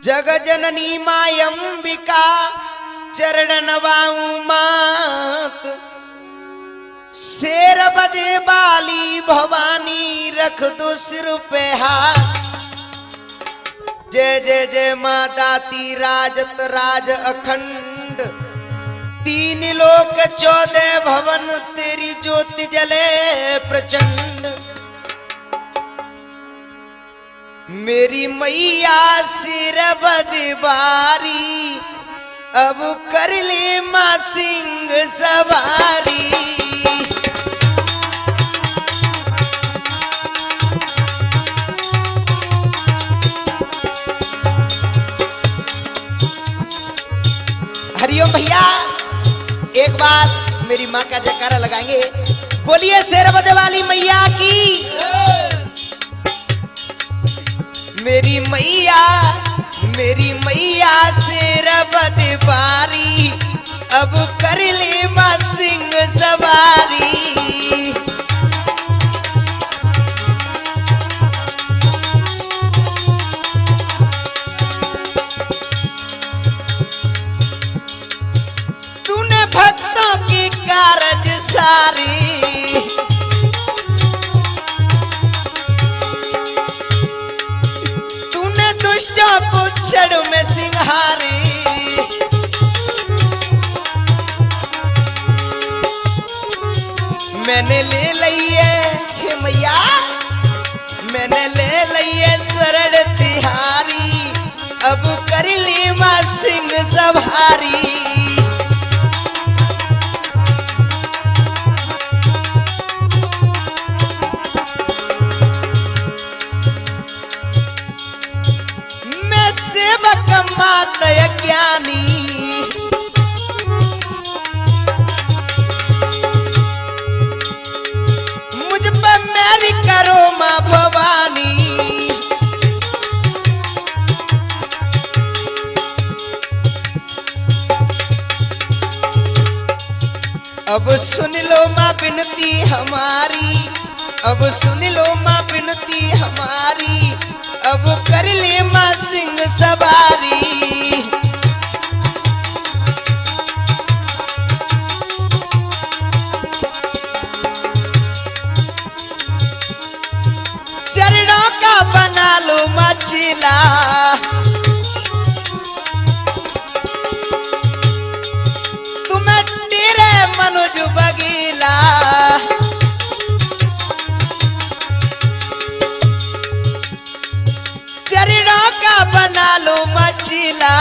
जग जननी मायंबिका चरण नवाऊं मात, शेर बदे बाली भवानी रख दो सिर पे हाथ। जय जय जय मां दाती राजत राज अखंड, तीन लोक 14 भवन तेरी ज्योति जले प्रचंड। मेरी मैया सिर बदबारी अब कर ले मां सिंह सवारी। हरिओम भैया, एक बार मेरी माँ का जयकारा लगाएंगे। बोलिए शेरबद वाली मैया की। मेरी मैया शेरबद बारी अब कर ले मां सिंह सवारी। भक्तों की कारज सारी, तूने दुष्टों को छड़ में सिंहारी। मैंने ले लिये हे मैया, मैंने ले लिये शरण तिहारी अब कर ली मां सिंह सवारी। मात ज्ञानी मुझ पर मेरी करो मां भवानी। अब सुन लो मां विनती हमारी, अब सुन लो मां विनती हमारी अब कर ले मां सिंह सवारी। चरणों का बना लो मचिला, तुम्हें तेरे मनोज बगीला। चरणों का बना लो मचिला,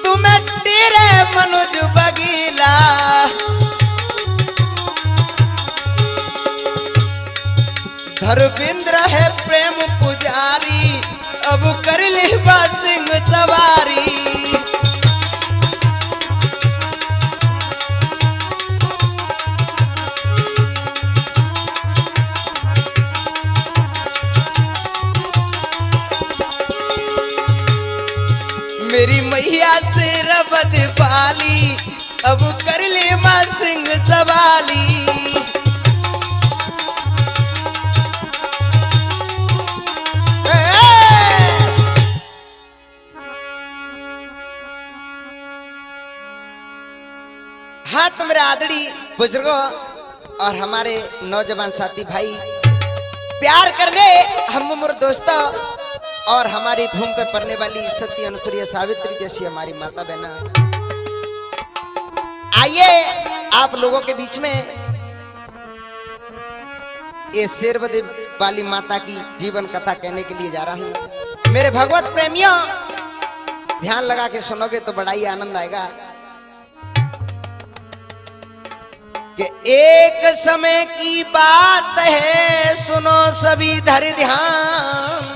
तुम्हें तेरे मनोज बगीला। धर्मेंद्र है प्रेम पुजारी अब कर ले मां सिंह सवारी। मेरी मैया शेरबद बाली अब कर ले मां सिंह सवारी। हाँ, तो मेरे आदरणीय बुजुर्गों और हमारे नौजवान साथी भाई, प्यार करने हम उम्र दोस्तों और हमारी भूमि पे पड़ने वाली सती अनुप्रिया सावित्री जैसी हमारी माता बहना, आइए आप लोगों के बीच में ये शेरबद वाली माता की जीवन कथा कहने के लिए जा रहा हूं। मेरे भगवत प्रेमियों, ध्यान लगा के सुनोगे तो बड़ा ही आनंद आएगा कि एक समय की बात है, सुनो सभी धर ध्यान।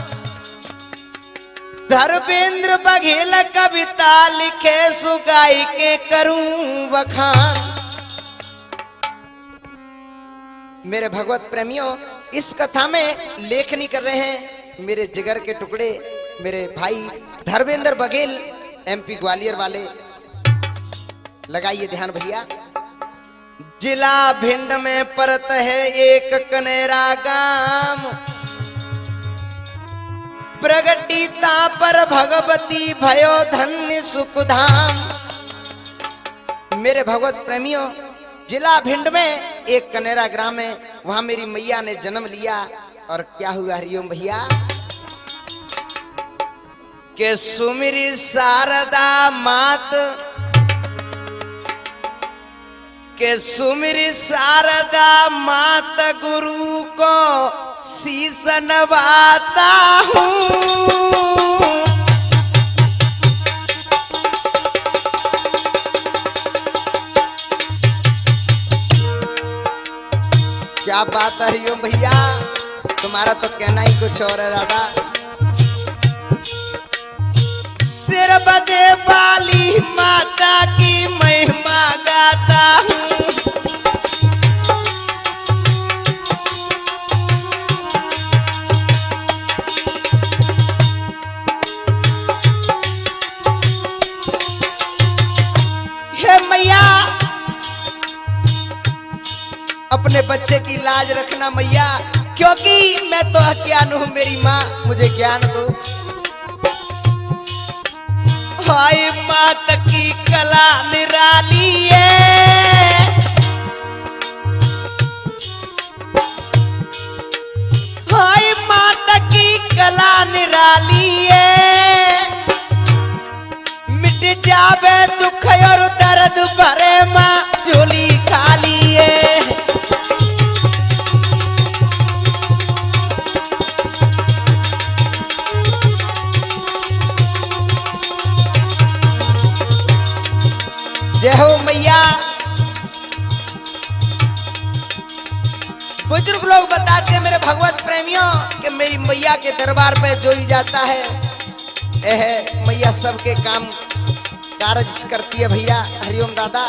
धर्मेंद्र बघेल कविता लिखे सुगाई के करूं बखान। मेरे भगवत प्रेमियों, इस कथा में लेखनी कर रहे हैं मेरे जिगर के टुकड़े, मेरे भाई धर्मेंद्र बघेल MP ग्वालियर वाले। लगाइए ध्यान भैया। जिला भिंड में परत है एक कनेरा गांव, प्रगटिता पर भगवती भयो धन्य सुखधाम। मेरे भगवत प्रेमियों, जिला भिंड में एक कनेरा ग्राम है, वहां मेरी मैया ने जन्म लिया। और क्या हुआ हरिओम भैया के सुमिरी शारदा मात, के सुमिरी शारदा मात गुरु को शीश नवाता हूँ। क्या बात है हरिओम भैया, तुम्हारा तो कहना ही कुछ और है दादा। सिर बदे वाली माता की महिमा गाता हूँ। हे मैया, अपने बच्चे की लाज रखना मैया, क्योंकि मैं तो अज्ञान हूं, मेरी माँ मुझे ज्ञान दो। हाय मात की कला निराली है, हाय मात की कला निराली है। मिट जावे दुख और दर्द भरे माँ झोली खाली है। जय हो मैया। बुजुर्ग लोग बताते हैं मेरे भगवत प्रेमियों कि मेरी मैया के दरबार पे जो ही जाता है मैया सबके काम कार्य करती है भैया। हरिओम दादा।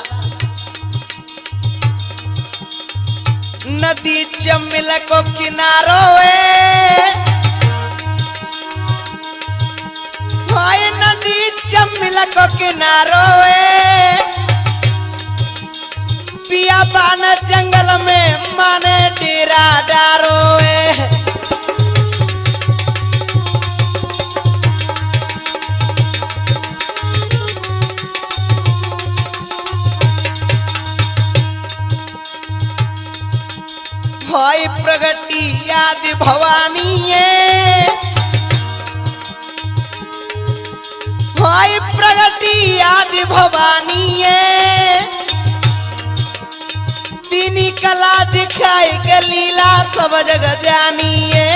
नदी चमिल को किनारो हाय नदी चमिल को किनारो पिया बान जंगल में माने डेरा डारो हाय प्रगति याद भवानी हाय प्रगति याद भवानी दीनी कला दिखाई के लीला सब जगह जानिए।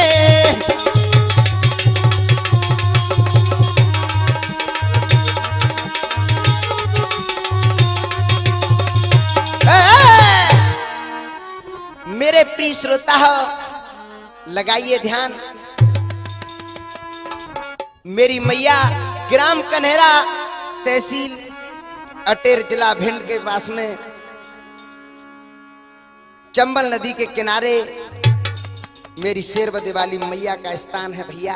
मेरे प्रिय श्रोता हो, लगाइए ध्यान। मेरी मैया ग्राम कन्हेरा, तहसील अटेर, जिला भिंड के पास में चंबल नदी के किनारे मेरी शेरबदी वाली मैया का स्थान है भैया।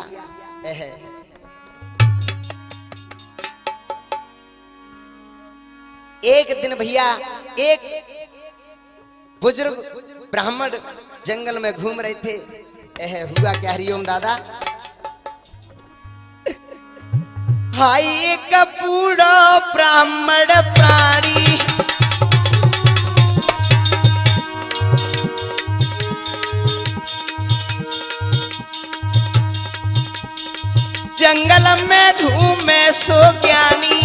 एक दिन भैया एक बुजुर्ग ब्राह्मण जंगल में घूम रहे थे। हुआ क्या हरिओम दादा? हाय एक बूढ़ा ब्राह्मण प्राणी जंगल में घूमे सो ज्ञानी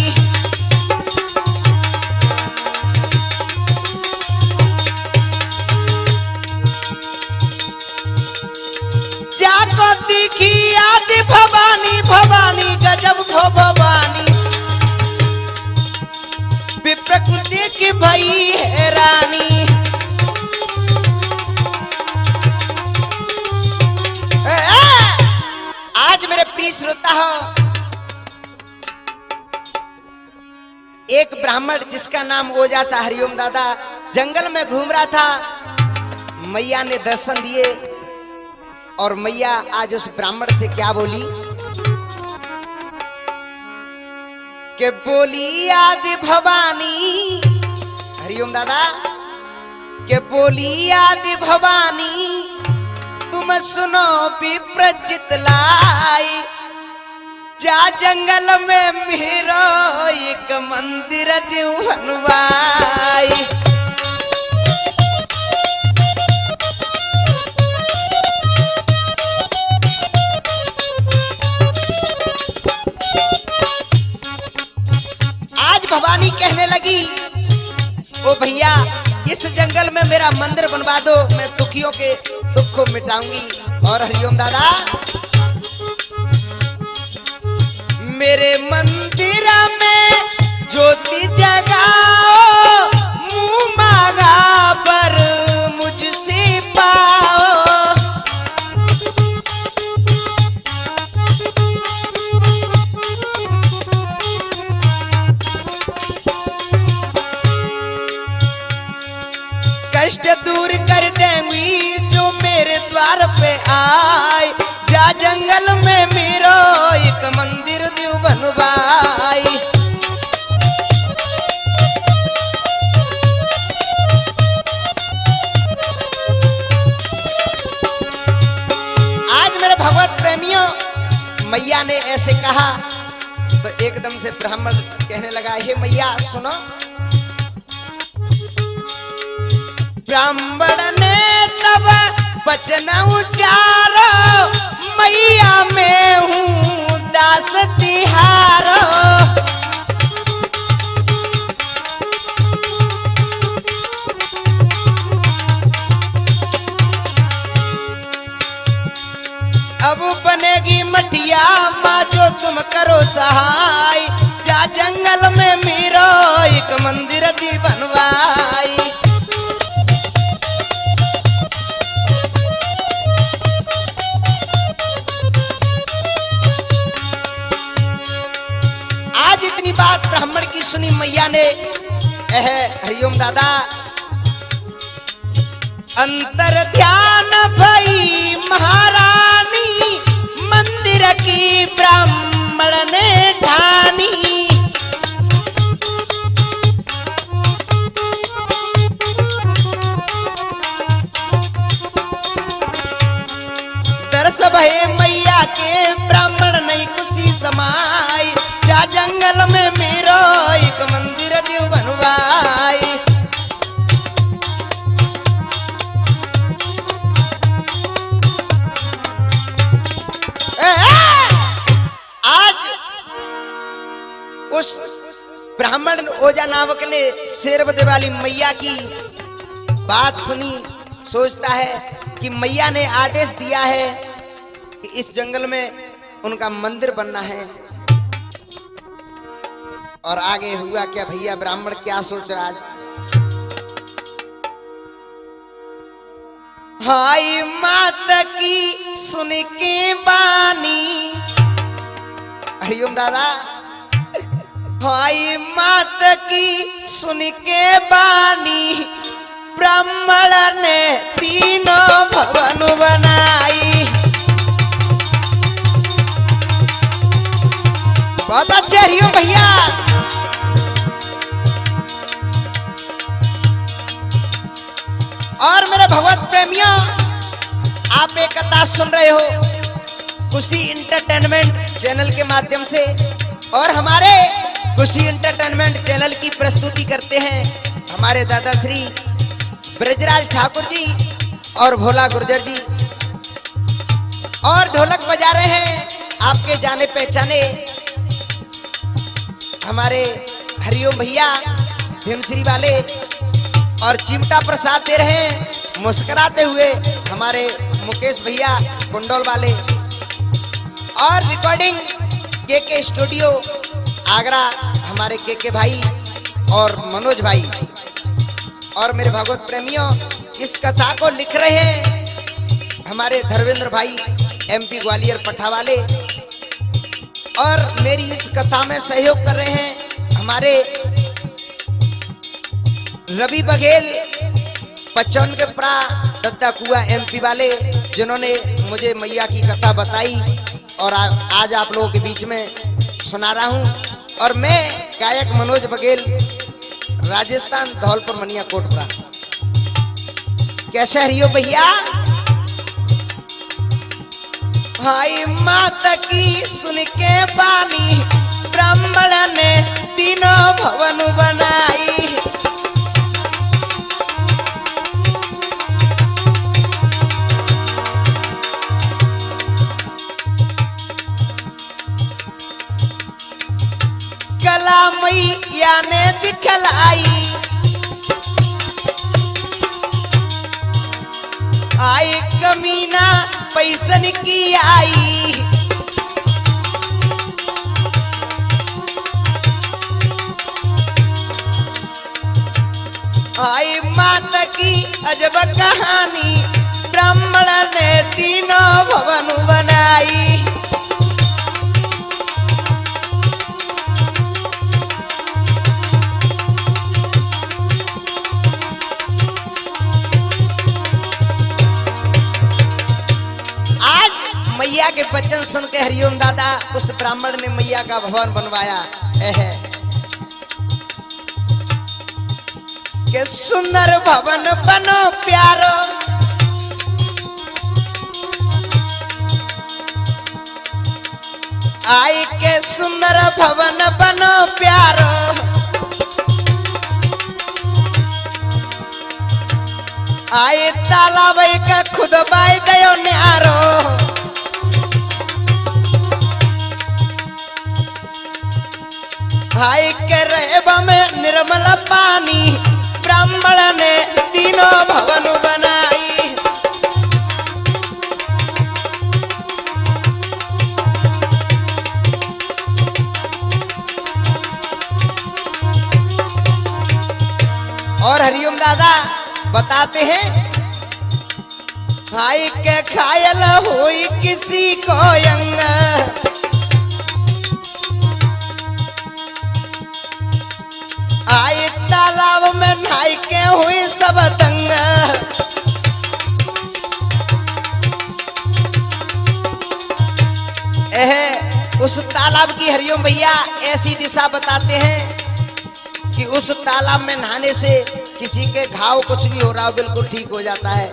जाको दिखी आदि भवानी भवानी गजब भो भवानी विप्रकृति की भई है रानी। आज मेरे प्रिय श्रोता हो, एक ब्राह्मण जिसका नाम ओझा था, हरिओम दादा, जंगल में घूम रहा था। मैया ने दर्शन दिए और मैया आज उस ब्राह्मण से क्या बोली कि बोली आदि भवानी, हरिओम दादा, के बोली आदि भवानी तुम सुनो विप्रचित लाई, जा जंगल में मेरो एक मंदिर दियो बनवाई। आज भवानी कहने लगी, ओ भैया इस जंगल में मेरा मंदिर बनवा दो, मैं दुखियों के दुख को मिटाऊंगी। और हरिओम दादा, मेरे मंदिर में ज्योति जगाओ, मुंह मांगा पर मुझसे पाओ। कष्ट दूर कर देंगी जो मेरे द्वार पे आए, जा जंगल में मेरो एक मंदिर दियो बनवाई। आज मेरे भगवत प्रेमियों, मैया ने ऐसे कहा तो एकदम से ब्राह्मण कहने लगा, हे मैया सुनो। ब्राह्मण ने तब वचन उचारो, मैया मैं हूँ दास तिहारो। अब बनेगी मटिया माँ जो तुम करो सहाय, जा जंगल में मेरो एक मंदिर दी बनवाई। इतनी बात ब्राह्मण की सुनी मैया ने, हरिओम दादा, अंतर ध्यान भई महारानी, मंदिर की ब्राह्मण ने ठानी। दरस भये मैया के ब्राह्मण नहीं खुशी समाई, जा जंगल में मेरो एक मंदिर दियो बनवाई। आज उस ब्राह्मण ओजा नावक ने शेरवदे वाली मैया की बात सुनी, सोचता है कि मैया ने आदेश दिया है कि इस जंगल में उनका मंदिर बनना है। और आगे हुआ क्या भैया, ब्राह्मण क्या सोच रहा है? हाय मात की सुन के बानी, हरिओम दादा, हाय मात की सुन के बानी, ब्राह्मण ने तीनों भवन बनाई। बहुत अच्छे हरिओम भैया। और मेरे भगवत प्रेमियों, आप एक कथा सुन रहे हो खुशी इंटरटेनमेंट चैनल के माध्यम से, और हमारे खुशी इंटरटेनमेंट चैनल की प्रस्तुति करते हैं हमारे दादा श्री ब्रजराज ठाकुर जी और भोला गुर्जर जी, और ढोलक बजा रहे हैं आपके जाने पहचाने हमारे हरिओम भैया भीमश्री वाले, और चिमटा प्रसाद दे रहे हैं मुस्कुराते हुए हमारे मुकेश भैया कुंडोल वाले, और रिकॉर्डिंग के स्टूडियो आगरा हमारे के भाई और मनोज भाई। और मेरे भागवत प्रेमियों, इस कथा को लिख रहे हैं हमारे धर्मेंद्र भाई एमपी ग्वालियर पट्टा वाले, और मेरी इस कथा में सहयोग कर रहे हैं हमारे रवि बघेल 55 के प्रा दद्दा कुआ एमपी वाले, जिन्होंने मुझे मैया की कथा बताई और आज आप लोगों के बीच में सुना रहा हूं। और मैं गायक मनोज बघेल, राजस्थान, धौलपुर, मनिया कोटपुरा। कैसे हरियो भैया। भाई माता की सुन के बानी ब्राह्मण ने तीनों भवन बनाई। कला मैया ने दिखलाई आई कमीना पैसन की आई। आई माता की अजब कहानी ब्राह्मण ने तीनों भवन बनाई। मैया के वचन सुन के हरिओम दादा उस ब्राह्मण ने मैया का भवन बनवाया है के सुंदर भवन बनो प्यारो। आई के सुंदर भवन बनो प्यारो। आई तालाब का खुद बाई दयो न्यारो। भाई के रेब में निर्मल पानी ब्राह्मण ने तीनों भवन बनाई। और हरिओम दादा बताते हैं भाई के खायल हुई किसी को यंग। आई तालाब में नहाई के हुई सब दंग। उस तालाब की हरिओम भैया ऐसी दिशा बताते हैं कि उस तालाब में नहाने से किसी के घाव कुछ नहीं हो रहा बिल्कुल ठीक हो जाता है।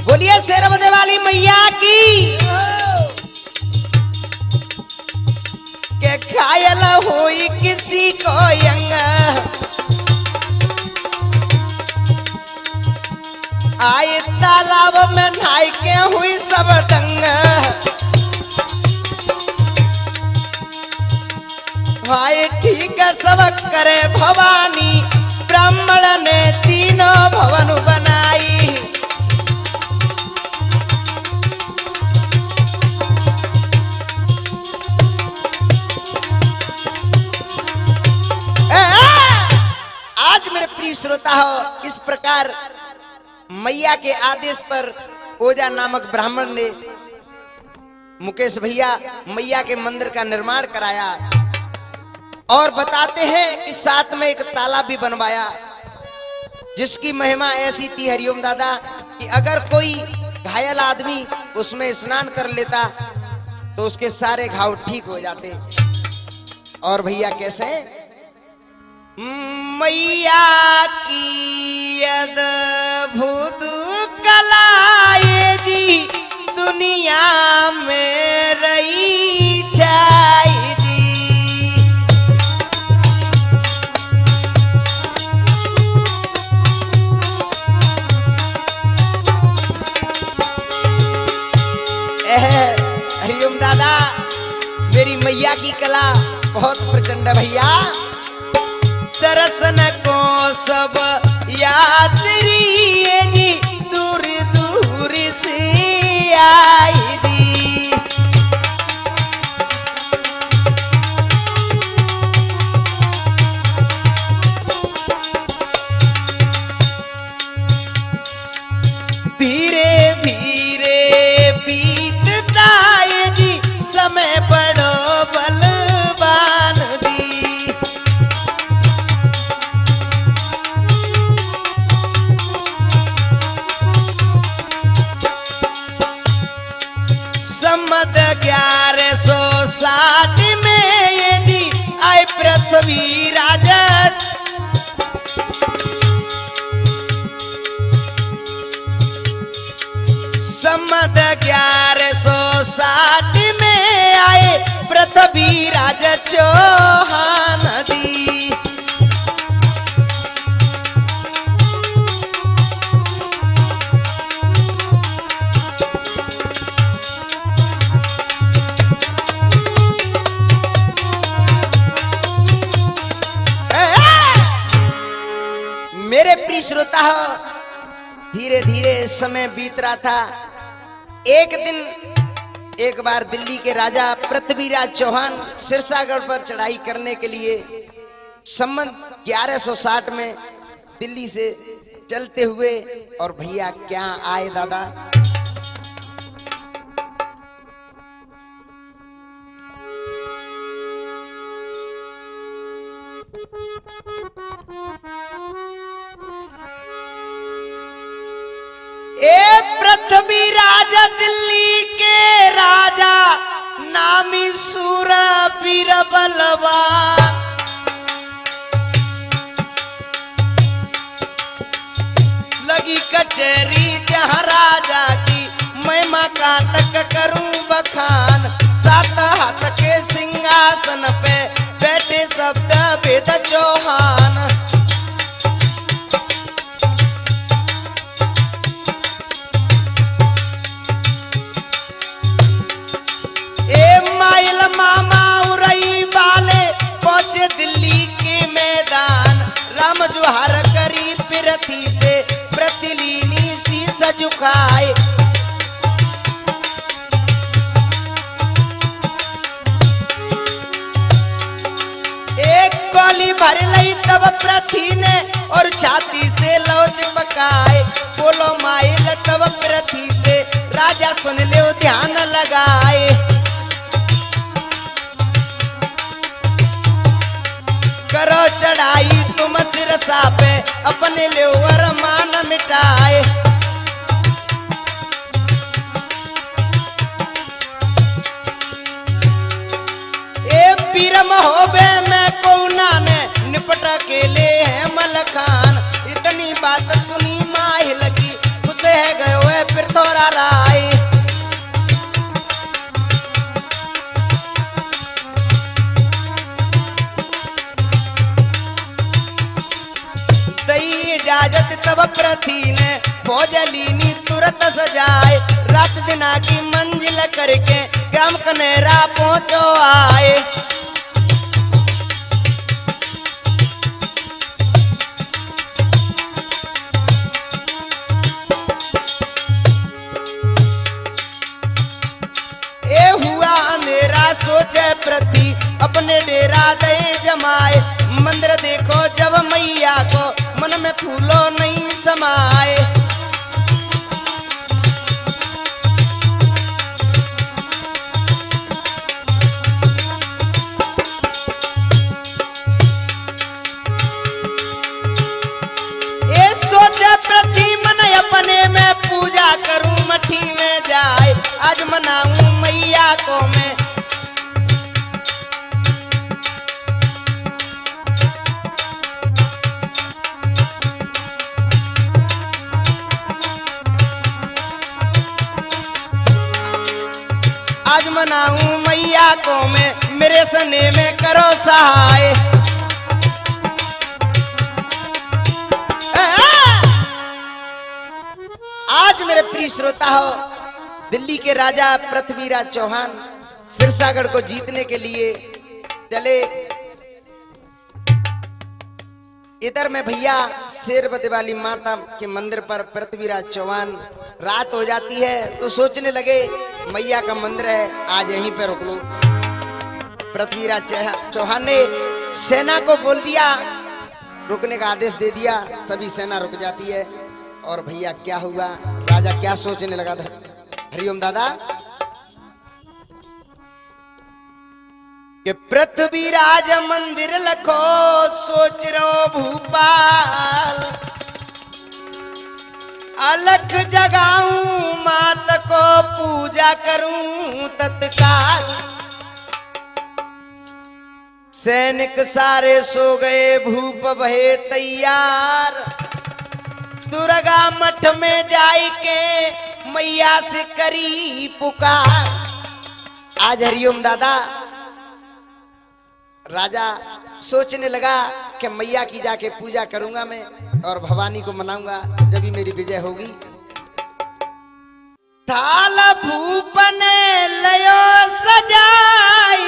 बोलिए शेरवदे वाली मैया की के खायल हुई किसी को यंग। आई तालाब में नहाई के हुई सब दंग। भाई ठीक सब करे भवानी ब्राह्मण ने तीनों भवन बनाई। आज मेरे प्रिय श्रोता हो इस प्रकार मैया के आदेश पर ओझा नामक ब्राह्मण ने मुकेश भैया मैया के मंदिर का निर्माण कराया और बताते हैं कि साथ में एक तालाब भी बनवाया जिसकी महिमा ऐसी थी हरिओम दादा कि अगर कोई घायल आदमी उसमें स्नान कर लेता तो उसके सारे घाव ठीक हो जाते। और भैया कैसे मैया की अद्भुत कला ये जी दुनिया में रही छाई जी। हरिओम दादा मेरी मैया की कला बहुत प्रचंड है भैया। दर्शन को सब यात्री जी दूर दूर से आई दी। धीरे धीरे बीतता जी समय बड़ो बलवान दी। सम्मत 1160 में यदि आए पृथ्वी राजत 1160 में आए पृथ्वीराज चौहान दी। मेरे प्रिय श्रोता, धीरे धीरे समय बीत रहा था। एक दिन एक बार दिल्ली के राजा पृथ्वीराज चौहान सिरसागढ़ पर चढ़ाई करने के लिए संवत 1160 में दिल्ली से चलते हुए, और भैया क्या आए दादा, ए पृथ्वीराज दिल्ली के राजा नामी सूर वीर बलवान, लगी कचहरी जहाँ राजा की महिमा का तक करूं बखान। 7 हाथ के सिंहासन पे बैठे शब्द वेद चौहान। माइल मामा उरई वाले पहुंचे दिल्ली के मैदान। राम जुहार करी पृथ्वी से प्रतिलीनी शीश झुकाए। एक गोली भर लई तब पृथ्वी ने और छाती से लौट पकाए। बोलो माइल तब पृथ्वी से राजा सुन ले ध्यान लगाए। करो चढ़ाई तुम सिरसा पे अपने ले अरमान मिटाए। ए पीरम होबे मैं कौना ने निपटा के ले है मलखान। इतनी बात सुनी माही लगी उसे है गए फिर थोड़ा राय। इजाजत तब पृथ्वी ने भोजलीनी तुरंत सजाए। रात दिना की मंजिल करके ग्राम कनेरा पहुंचो आए। ए हुआ अंधेरा सोचे पृथ्वी अपने डेरा दे जमाए। मंदिर देखो जब मैया को मन में फूलो नहीं समाए। ये सोचे पृथ्वी मन अपने में पूजा करूं मठी में जाए। आज मनाऊं मैया को मैं आज मनाऊं मैया को मैं मेरे सने में करो सहाय। आज मेरे प्रिय श्रोता हो, दिल्ली के राजा पृथ्वीराज चौहान सिरसागढ़ को जीतने के लिए चले। इधर में भैया शेरवती वाली माता के मंदिर पर पृथ्वीराज चौहान, रात हो जाती है तो सोचने लगे मैया का मंदिर है, आज यहीं पे रुक लो। पृथ्वीराज चौहान ने सेना को बोल दिया, रुकने का आदेश दे दिया। सभी सेना रुक जाती है। और भैया क्या हुआ, राजा क्या सोचने लगा था। हरिओम दादा, कि पृथ्वीराज मंदिर लखो सोच रो भूपाल। अलख जगाऊं मात को पूजा करूं तत्काल। सैनिक सारे सो गए भूप भये तैयार। दुर्गा मठ में जाई के मैया से करी पुकार। आज हरिओम दादा राजा सोचने लगा कि मैया की जाके पूजा करूंगा मैं और भवानी को मनाऊंगा जब भी मेरी विजय होगी। थाल भूपन लयो सजाई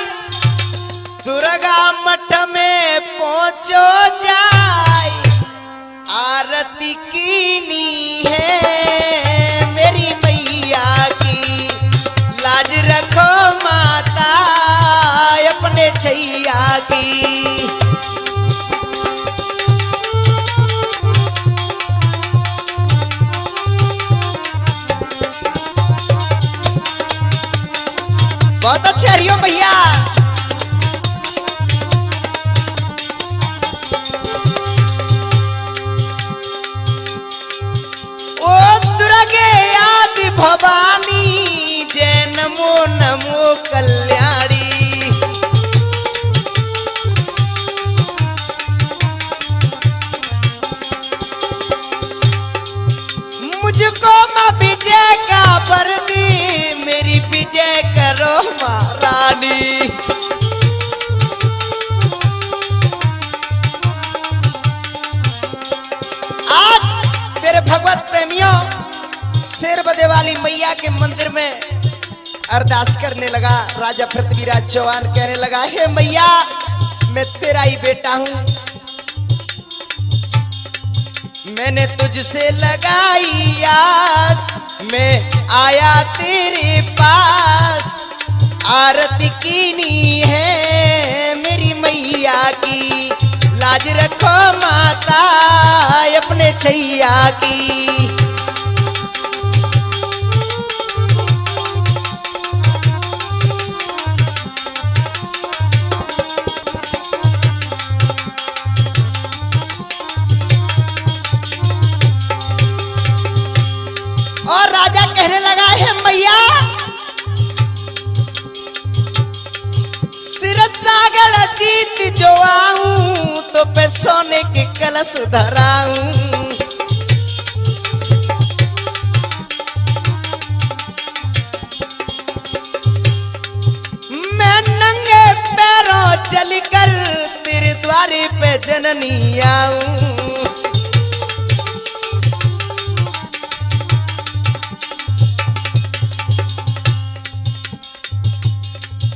दुर्गा मठ में पहुंचो जाई। आरती कीनी है मेरी मैया की लाज रखो माता अपने छैया की। बहुत अच्छे हरिओ भैया। ओ दुर्गे आदि भवानी जय नमो नमो कल्याणी। मुझको मां विजय का वर दी मेरी विजय करो महारानी। आज मेरे भगवत प्रेमियों शेर बदे वाली मैया के मंदिर में अरदास करने लगा। राजा पृथ्वीराज चौहान कहने लगा, हे मैया मैं तेरा ही बेटा हूं, मैंने तुझसे लगाई आस, मैं आया तेरे पास। आरती कीनी है मेरी मैया की लाज रखो माता अपने छैया की। और राजा कहने लगा, है मैया सिरसागर जीत जो आऊं तो पे सोने के कलश धराऊं। मैं नंगे पैरों चलकर तेरे द्वारे पे जननी आऊं।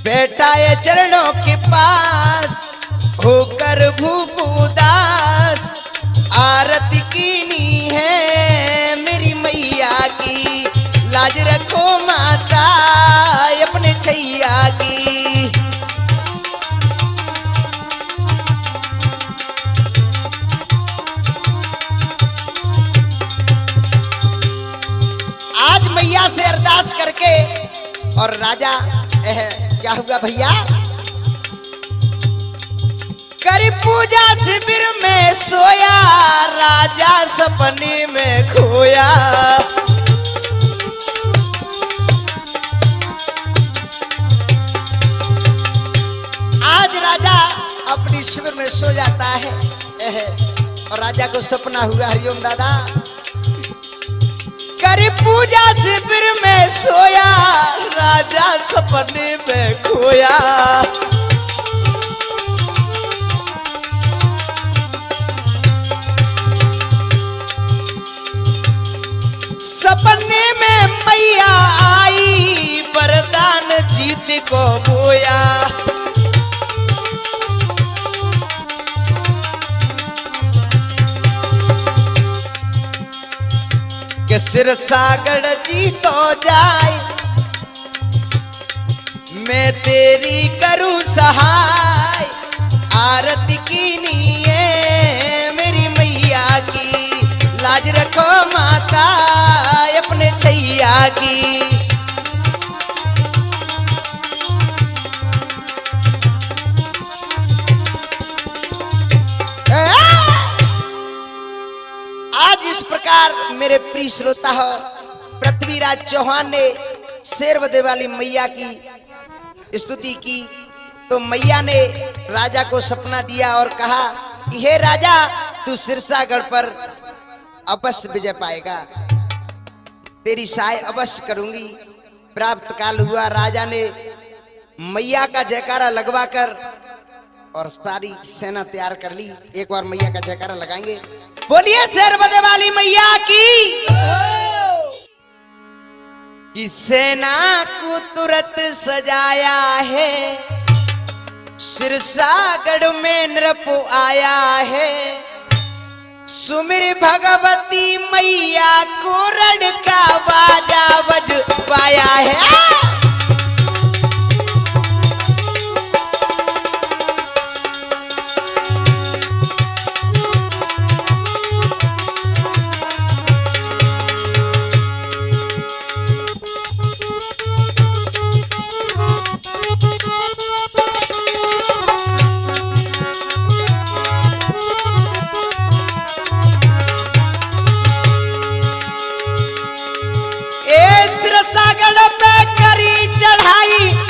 बैठा है चरणों के पास होकर भूप उदास। आरती कीनी है मेरी मैया की लाज रखो माता अपने छैया की। आज मैया से अरदास करके और राजा क्या हुआ भैया, करी पूजा शिविर में सोया राजा सपने में खोया। आज राजा अपनी शिविर में सो जाता है और राजा को सपना हुआ। हरिओम दादा करी पूजा शिविर में सोया राजा सपने में खोया। सपने में मैया आई वरदान जीत को बोया। के सिरसागर जीतो जाए मैं तेरी करूं सहाय। आरती कीनी है मेरी मैया की लाज रखो माता अपने छैया की। आज इस प्रकार मेरे प्रिय श्रोता हो पृथ्वीराज चौहान ने शेर बदे वाली मैया की स्तुति की तो मैया ने राजा को सपना दिया और कहा कि हे राजा तू सिरसागढ़ पर अवश्य विजय पाएगा। तेरी सहाय अवश्य करूंगी। प्राप्त काल हुआ, राजा ने मैया का जयकारा लगवाकर और सारी सेना तैयार कर ली। एक बार मैया का जयकारा लगाएंगे, बोलिए शेर बदे वाली मैया की। कि सेना को तुरंत सजाया है, सिरसागढ़ में नृप आया है। सुमिर भगवती मैया को रण का बाजा बजवाया है।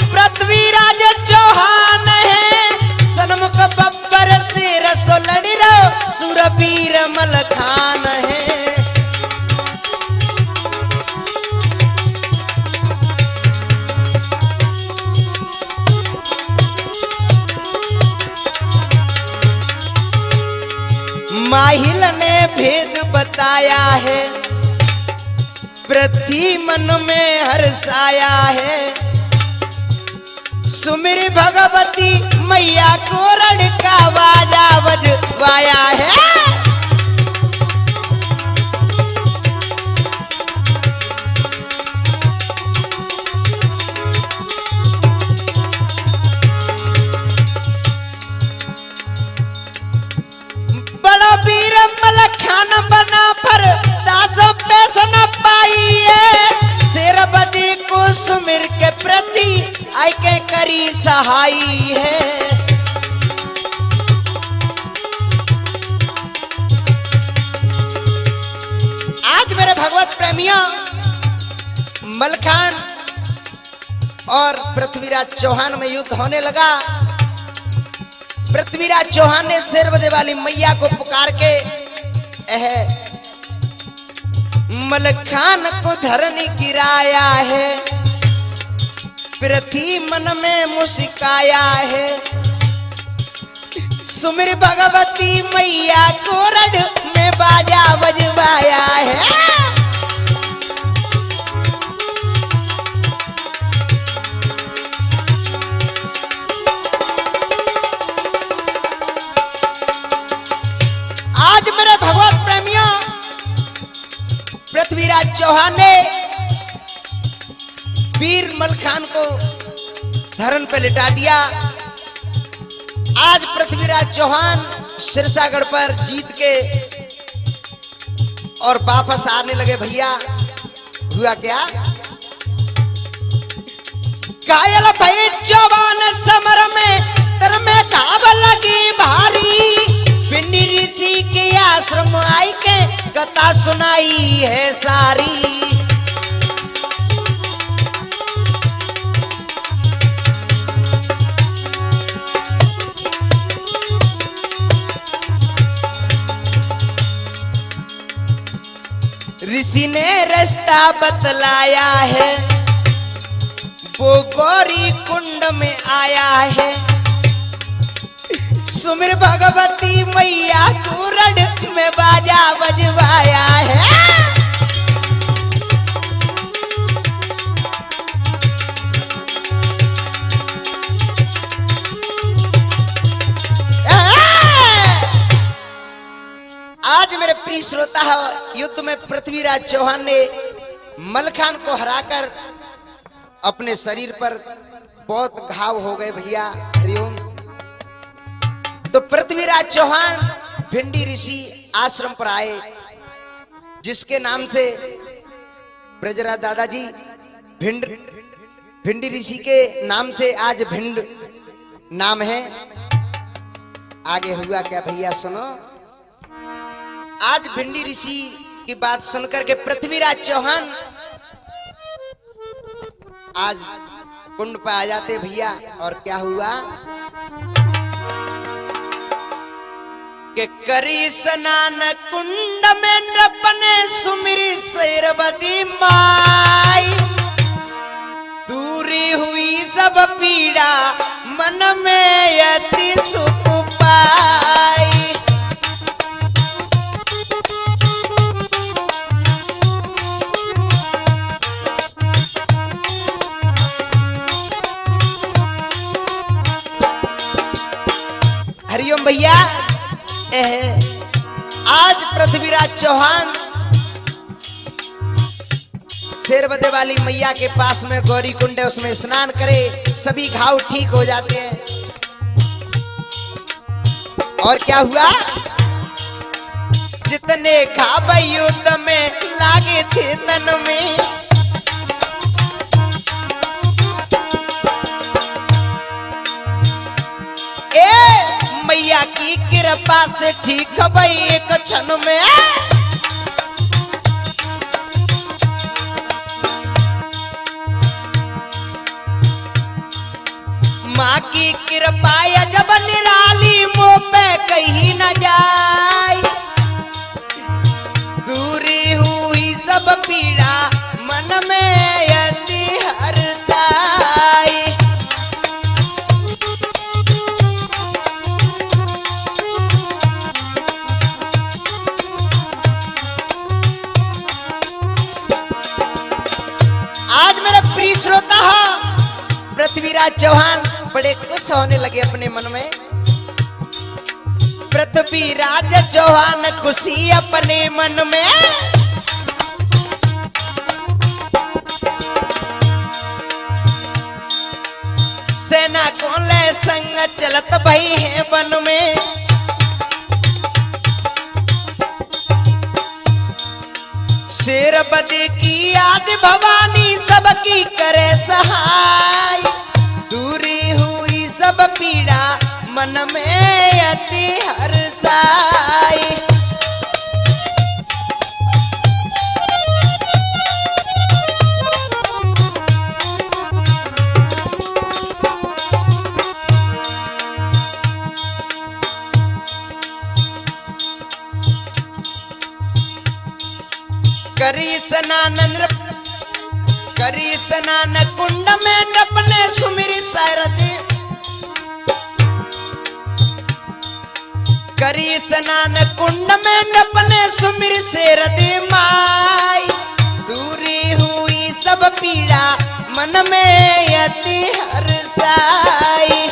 पृथ्वीराज चौहान है, सन्मुख बब्बर से रसो लड़ी रो, सुरवीर मलखान है। माहिल ने भेद बताया है, पृथ्वी मन में हर्षाया है। सुमिर भगवती मैया को रण का बाजा बजवाया है। बड़ा वीर मलखान बना पर दास पैस न पाई है। शेर बदी को सुमिर के प्रति आई के करी सहाई है। आज मेरे भगवत प्रेमियों, मलखान और पृथ्वीराज चौहान में युद्ध होने लगा। पृथ्वीराज चौहान ने शेरबदे वाली मैया को पुकार के मलखान को धरनी गिराया है। पृथ्वी मन में मुस्काया है। सुमिर भगवती मैया को रण में बाजा बजवाया है। आज मेरे भगवत प्रेमियों, पृथ्वीराज चौहान ने वीर मलखान को धरन पे लिटा दिया। आज पृथ्वीराज चौहान सिरसागढ़ पर जीत के और वापस आने लगे। भैया हुआ क्या? कायल भई जवान समर में तर में काब लगी भारी। पिंडी ऋषि के आश्रम आई के कथा सुनाई है सारी। ऋषि ने रास्ता बतलाया है, वो गौरी कुंड में आया है। सुमिर भगवती मैया को रण में बाजा बजवाया है। आज मेरे प्रिय श्रोता, युद्ध में पृथ्वीराज चौहान ने मलखान को हराकर अपने शरीर पर बहुत घाव हो गए। भैया हरिओम। तो पृथ्वीराज चौहान भिंडी ऋषि आश्रम पर आए, जिसके नाम से ब्रजराज दादाजी भिंडी ऋषि के नाम से आज भिंड नाम है। आगे हुआ क्या भैया सुनो। आज भिंडी ऋषि की बात सुनकर के पृथ्वीराज चौहान आज कुंड पर आ जाते भैया। और क्या हुआ? के करी स्नान कुंड में नपने सुमिरी शेरवती माई, दूरी हुई सब पीड़ा मन में अति सुख पाई। हरिओम भैया, आज पृथ्वीराज चौहान शेरवती वाली मैया के पास में गौरी कुंड है, उसमें स्नान करे, सभी घाव ठीक हो जाते हैं। और क्या हुआ, जितने घाव युद्ध में लागे थे तन में, मैया की कृपा से ठीक भई एक क्षण में। माँ की कृपा जब निराली मुँह पे कहीं न जाए, दूरी हुई सब पीड़ा मन में अति हर्षाई। आज मेरा प्रिय श्रोता पृथ्वीराज चौहान बड़े खुश होने लगे अपने मन में। पृथ्वीराज चौहान खुशी अपने मन में, सेना को ले संग चलत भई है वन में। शेरवती की याद भवानी सबकी करे सहाय, दूरी हुई सब पीड़ा मन में अति हर्षाई। करी स्नान कुंड में नपने सुमिरी शेरवती, करी स्नान कुंड में नपने सुमिरी शेरवती माई, दूरी हुई सब पीड़ा मन में अति हर्षाई।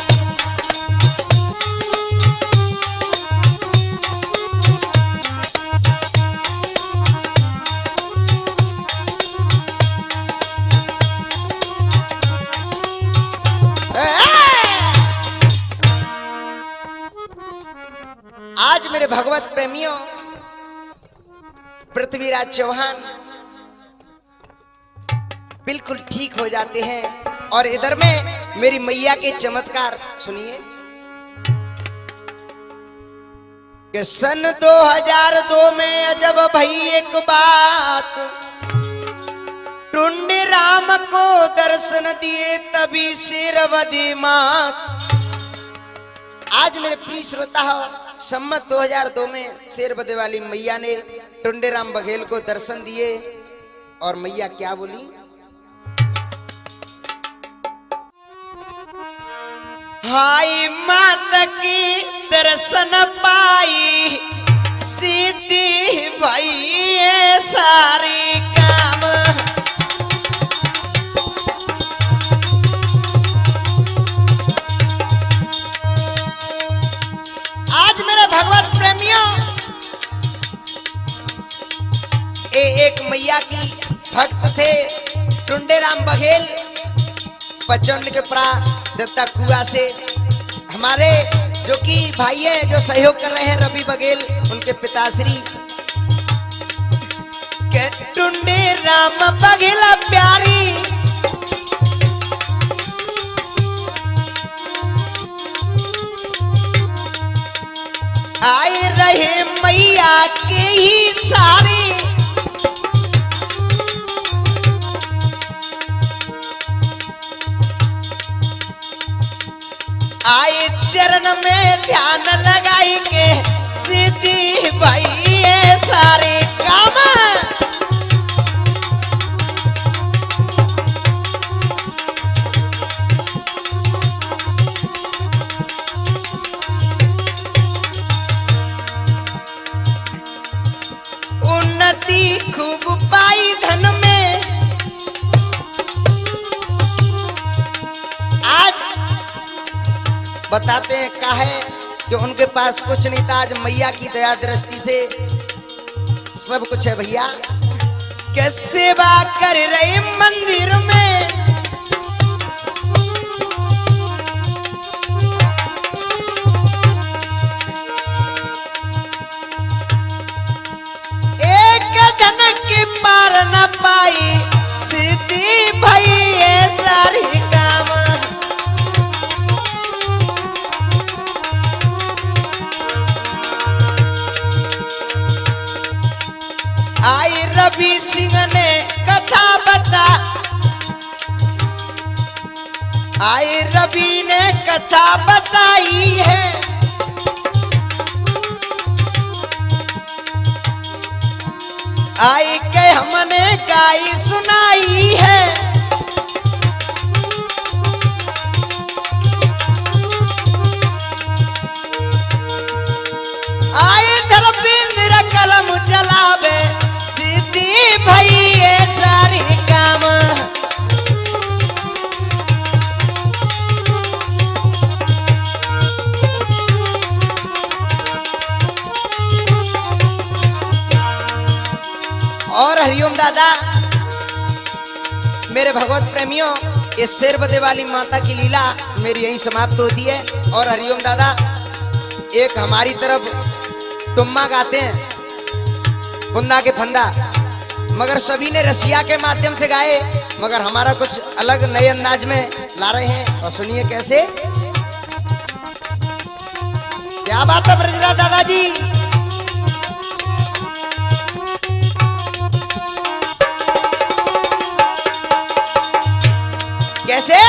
आज मेरे भगवत प्रेमियों, पृथ्वीराज चौहान बिल्कुल ठीक हो जाते हैं। और इधर में मेरी मैया के चमत्कार सुनिए कि सन 2002 में जब भई एक बात, टुंडे राम को दर्शन दिए तभी शेरवती माँ। आज मेरे प्रिय श्रोता हो, सम्मत 2002 में शेरवती वाली मैया ने टुंडेराम बघेल को दर्शन दिए और मैया क्या बोली, हाय माता की दर्शन पाई सीधी भई सारी काम। आज मेरे भगवत प्रेमियों, एक मैया की भक्त थे टुंडेराम बघेल, पचौन के देवता कुआ से हमारे जो कि भाई हैं जो सहयोग कर रहे हैं रवि बघेल, उनके पिताश्री के टुंडेराम बघेल प्यारी आए रहे मैया के ही सारी। आए चरण में ध्यान लगाई के खूब पाई धन में। आज बताते हैं क्या है जो उनके पास कुछ नहीं था, आज मैया की दया दृष्टि से सब कुछ है भैया। के सेवा कर रहे मंदिर में, एक जनक की पार न पाई सीधी भई ये सारी काम। आई रवि सिंह ने कथा बता, आई रवि ने कथा बताई है। आई के हमने गाई सुनाई है। आई धर्मेंद्र कलम चलावे सीधी भई ये सारी काम। और हरिओम दादा, मेरे भगवत प्रेमियों, ये शेरबदे वाली माता की लीला मेरी यहीं समाप्त होती है। और हरिओम दादा, एक हमारी तरफ टुम्मा गाते हैं कुंदा के फंदा, मगर सभी ने रसिया के माध्यम से गाए, मगर हमारा कुछ अलग नए अंदाज में ला रहे हैं। और सुनिए कैसे। क्या बात है ब्रजराज दादाजी। कैसे।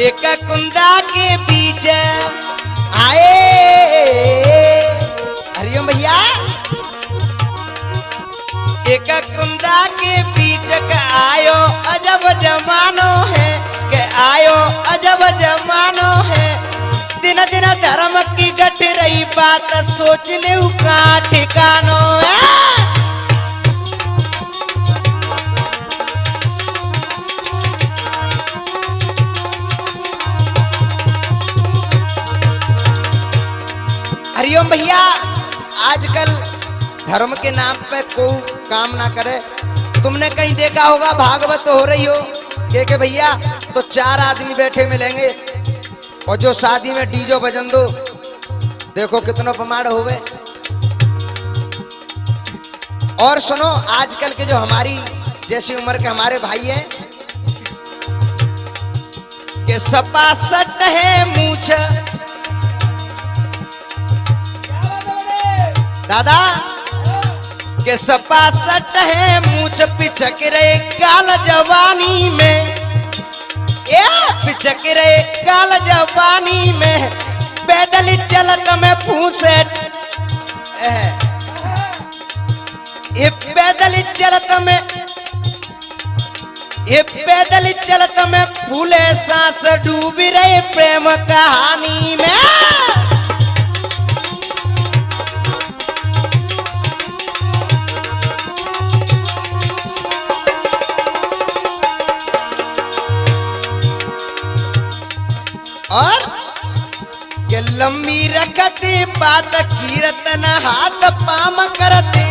एक कुंदा के बीच आए, हरिओम भैया, एक कुंदा के बीच का आयो अजब जमानो है, के आयो अजब जमानो है। दिन दिन धर्म की घट रही बात, सोच ले का ठिकानो है। हरिओम भैया, आजकल धर्म के नाम पे कोई काम ना करे। तुमने कहीं देखा होगा भागवत हो रही हो के भैया तो 4 आदमी बैठे मिलेंगे, और जो शादी में डीजो बजन दो, देखो कितना प्रमाण होवे। और सुनो, आजकल के जो हमारी जैसी उम्र के हमारे भाई हैं के सपा सट है मूछ, दादा के सपा सट है मूछ, पिचक रहे काल जवानी में, ए पिचक रहे काल जवानी में। पैदल चलत में फूसे, ये पैदल चलत में, ये पैदल चलत में फूले सांस डूबी रहे प्रेम कहानी में। और ये लंबी रखते बात कीर्तन हाथ पाम करते,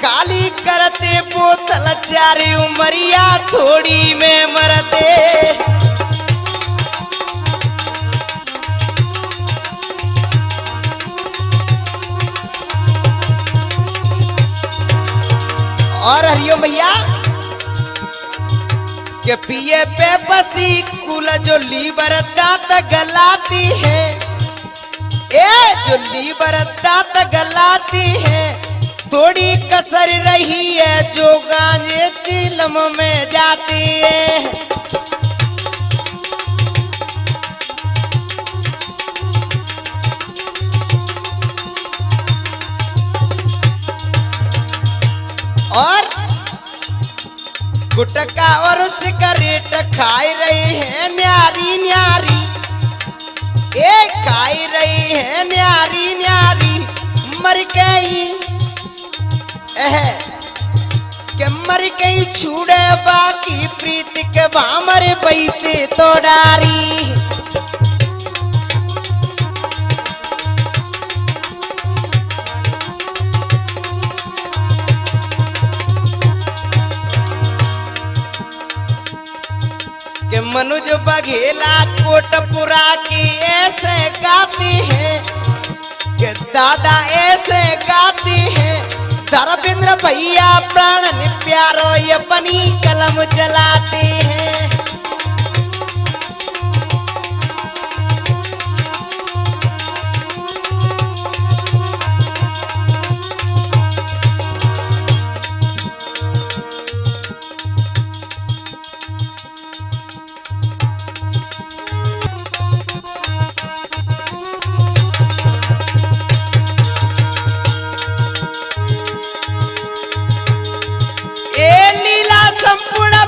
काली करते बोतल चारी उमरिया थोड़ी में मरते। और हरिओम भैया, के पिए पे बसी कुल जो लीवर दांत गलाती है, ए जो लीवर दांत गलाती है। थोड़ी कसर रही है जो गांजे चिलम में जाती है। और गुटका और सिगरेट खाई रही है न्यारी न्यारी, ए खाई रही है न्यारी न्यारी। मर गई के मर गई छूड़े बाकी प्रीत के बामर बैसे तो डारी। के मनुज बघेला कोटपुरा की ऐसे गाती है कि दादा ऐसे गाती है। धर्मेंद्र भैया प्राण प्यारो ये अपनी कलम चलाते हैं।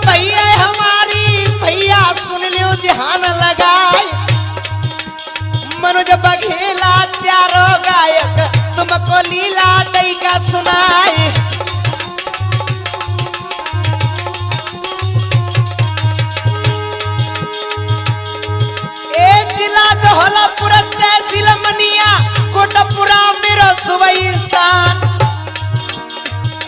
भैया हमारी भैया सुन लो ध्यान लगाए। मनोज बघेला प्यारो गायक तुमको लीला दई का सुनाए। एक जिला धौलापुर तहसील मनिया कोटपुरा मेरो सुबह स्थान।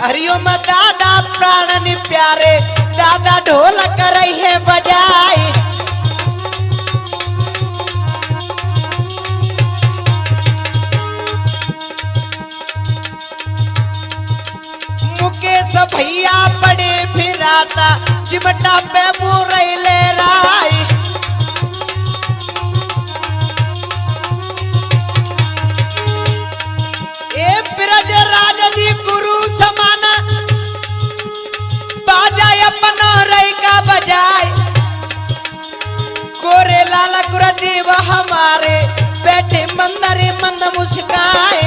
हरिओम दादा प्राण प्यारे दादा ढोल कर है बजाए। मुकेश भैया बड़े फिराता चिमटा पे बुरई ले राय। ए ब्रज राजदी गुरु समाना बाजाय अपनो रई का बजाय। गोरे लाला गुरुदेव हमारे बैठे मंदरे मंद मुस्काए।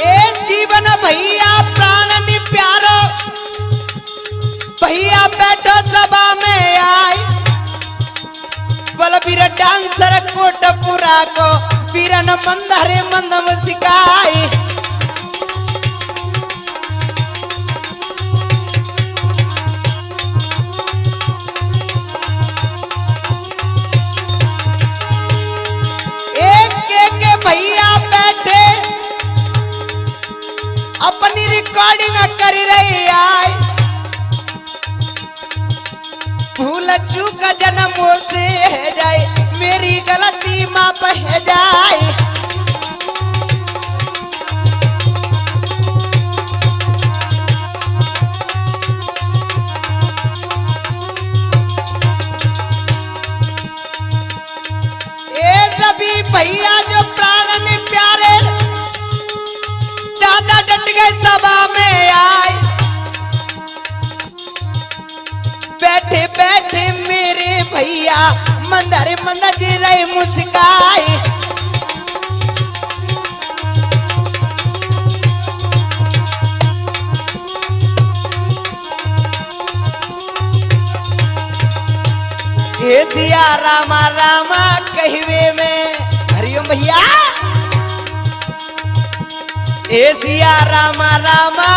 एक जीवन भैया प्राण प्यारो भैया बैठो सभा में आए। बलबीर डांसर कोटपुरा को वीरन मंदरे मंदम सिखाए। एक के भैया बैठे अपनी रिकॉर्डिंग कर रही आए। भूल चूक जन्मों से है जाए मेरी गलती माफ है जाए। ए रवि भैया जो प्राण में प्यारे दादा डट गए सभा में आए। बैठे बैठे मेरे भैया मंदर मंदर रहे मुस्काए। हे सिया रामा रामा कहवे में हरिओम भैया। हे सिया रामा रामा